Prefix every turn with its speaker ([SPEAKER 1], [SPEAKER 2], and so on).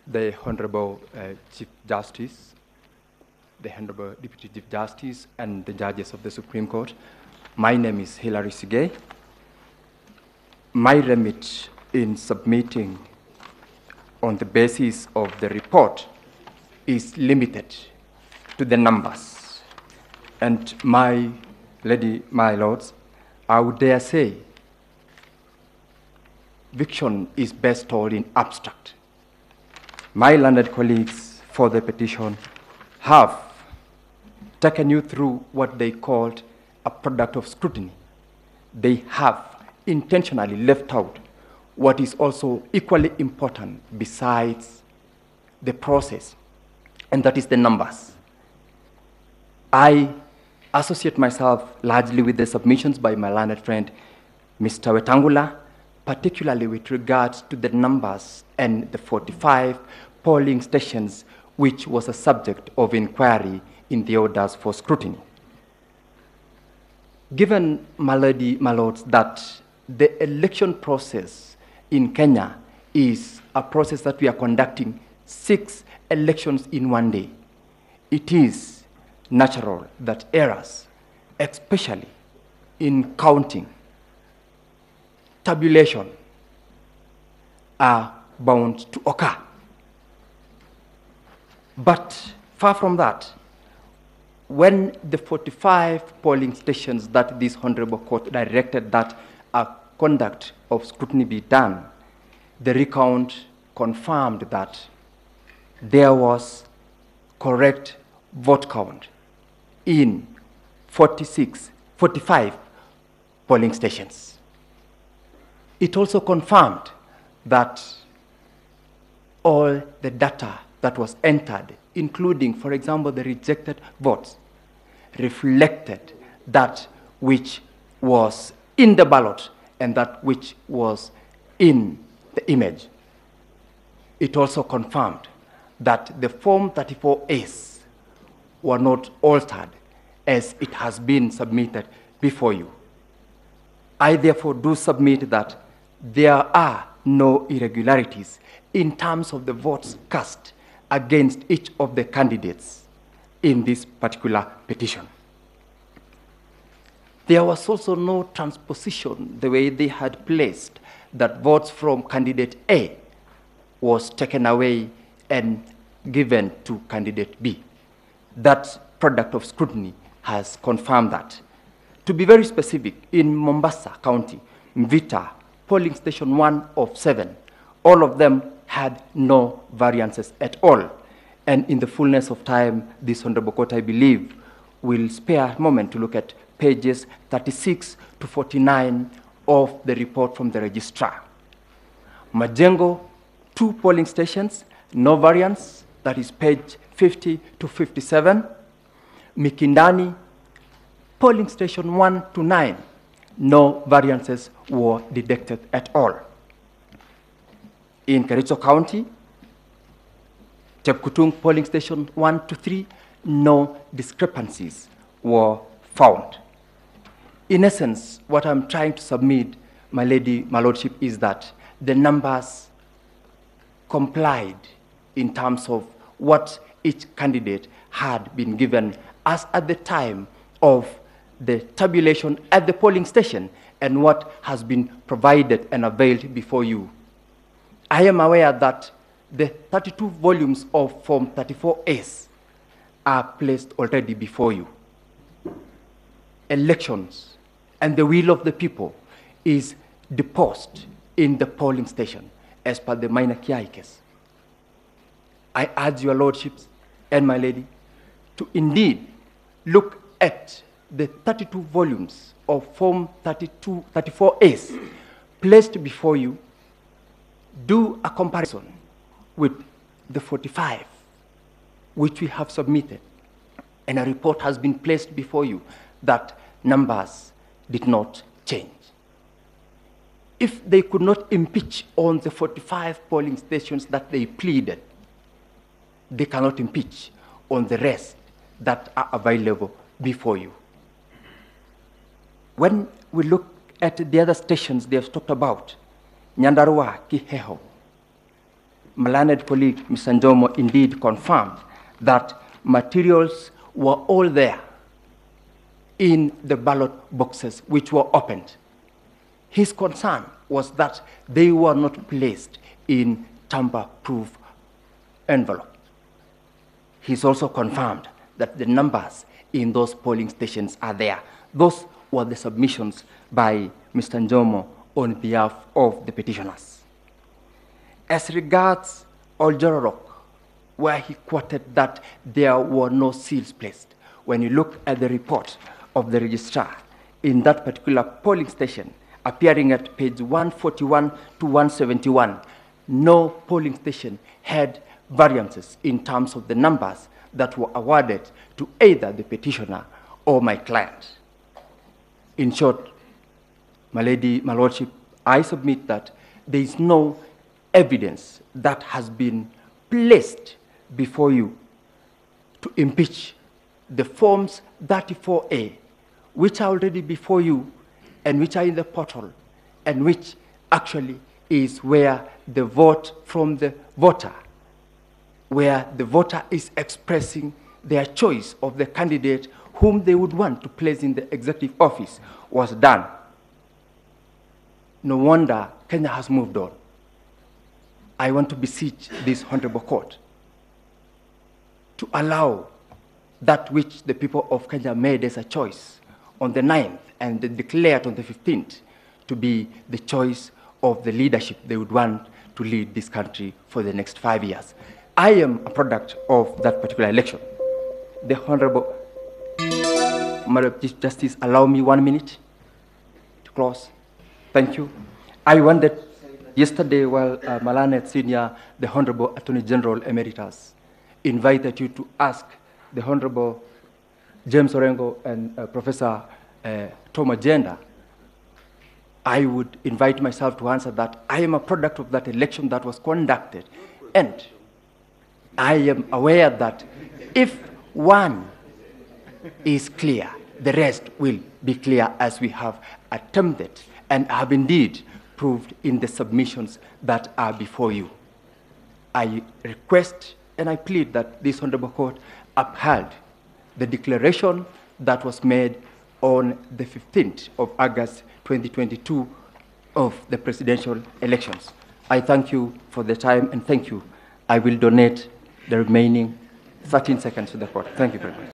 [SPEAKER 1] the Honorable Chief Justice, the Honorable Deputy Chief Justice, and the judges of the Supreme Court. My name is Hilary Sigei. My remit in submitting on the basis of the report is limited to the numbers. And my lords, I would dare say, fiction is best told in abstract. My learned colleagues for the petition have taken you through what they called a product of scrutiny. They have intentionally left out what is also equally important besides the process, and that is the numbers. I associate myself largely with the submissions by my learned friend, Mr. Wetangula, particularly with regards to the numbers and the 45 polling stations, which was a subject of inquiry in the orders for scrutiny. Given, my lords, that the election process in Kenya is a process that we are conducting 6 elections in one day, it is natural that errors, especially in counting, tabulation, are bound to occur. But far from that, when the 45 polling stations that this Honorable Court directed that a conduct of scrutiny be done, the recount confirmed that there was correct vote count in 45 polling stations. It also confirmed that all the data that was entered, including, for example, the rejected votes, reflected that which was in the ballot and that which was in the image. It also confirmed that the Form 34As were not altered as it has been submitted before you. I therefore do submit that there are no irregularities in terms of the votes cast against each of the candidates in this particular petition. There was also no transposition the way they had placed that votes from candidate A was taken away and given to candidate B. That product of scrutiny has confirmed that. To be very specific, in Mombasa County, Mvita, polling station 1 of 7, all of them had no variances at all. And in the fullness of time, this Honorable Court, I believe, will spare a moment to look at pages 36 to 49 of the report from the registrar. Majengo, 2 polling stations, no variance, that is page 50 to 57. Mikindani, polling station 1 to 9, no variances were detected at all. In Kericho County, Chepkutung polling station 1 to 3, no discrepancies were found. In essence, what I'm trying to submit, my lordship, is that the numbers complied in terms of what each candidate had been given as at the time of the tabulation at the polling station and what has been provided and availed before you. I am aware that the 32 volumes of Form 34As are placed already before you. Elections and the will of the people is deposed in the polling station as per the minor Kiai case. I urge your lordships and my lady to indeed look at the 32 volumes of Form 34As placed before you, do a comparison with the 45 which we have submitted, and a report has been placed before you that numbers did not change. If they could not impeach on the 45 polling stations that they pleaded, they cannot impeach on the rest that are available before you. When we look at the other stations they have talked about, Nyandarua, Kiheho, my learned colleague, Mr. Njomo, indeed confirmed that materials were all there in the ballot boxes which were opened. His concern was that they were not placed in tamper-proof envelope. He's also confirmed that the numbers in those polling stations are there. Those were the submissions by Mr. Njomo on behalf of the petitioners. As regards Oljororok, where he quoted that there were no seals placed, when you look at the report of the registrar in that particular polling station, appearing at page 141 to 171, no polling station had variances in terms of the numbers that were awarded to either the petitioner or my client. In short, my lordship, I submit that there is no evidence that has been placed before you to impeach the forms 34A, which are already before you and which are in the portal, and which actually is where the vote from the voter, where the voter is expressing their choice of the candidate whom they would want to place in the executive office, was done. No wonder Kenya has moved on. I want to beseech this honorable court to allow that which the people of Kenya made as a choice on the 9th and they declared on the 15th to be the choice of the leadership they would want to lead this country for the next 5 years. I am a product of that particular election. The Honorable Madam Chief Justice, allow me 1 minute to close. Thank you. I wanted yesterday while Malanet Senior, the Honorable Attorney General Emeritus, invited you to ask the Honorable James Orengo and Professor Tom Agenda, I would invite myself to answer that. I am a product of that election that was conducted. And I am aware that if one is clear, the rest will be clear, as we have attempted and have indeed proved in the submissions that are before you. I request and I plead that this Honorable Court upheld the declaration that was made on the 15th of August 2022 of the presidential elections. I thank you for the time and thank you. I will donate the remaining 13 seconds to the court. Thank you very much.